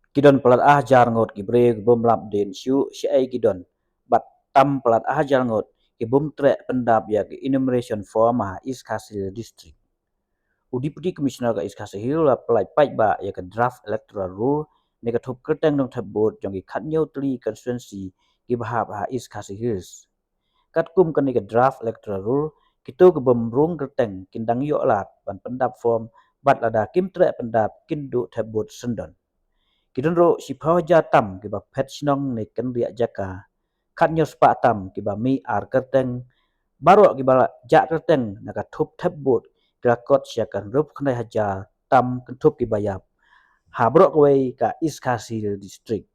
Kidon pelat hajar ngut gibre bom lap dien shuh gidon bat tam pelat hajar ngut bom treh pendap ya enumeration form East Khasi district. Deputy Commissioner ka East Khasi Hill la pelai pai ba ya ka draft electoral rule ne ka thop kerteng dong thep board jong ki khat nyau tri constituency ki bahap East Khasi Hills. Kat kum kan ni ka draft electoral rule kito ke bom rung kerteng kindang yo lat ban pendap form bat lada kim treh pendap kindu thep board sendon. Kidon ro si phaw ja tam ki ba phet snong ne kan ria jaka khat nyau spa tam ki ba mi ar kerteng baro ki bala ja kerteng naka thup thep bot krakot syakan rup khnai hajar tam kan thup ki bayap ha bro kwei ka East Khasi district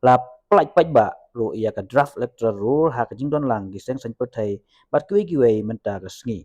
la plai pai ba ro ia ka draft electoral rule ha ka jingdon lang ki seng sen perthai bat kwei ki wei menta ka sngi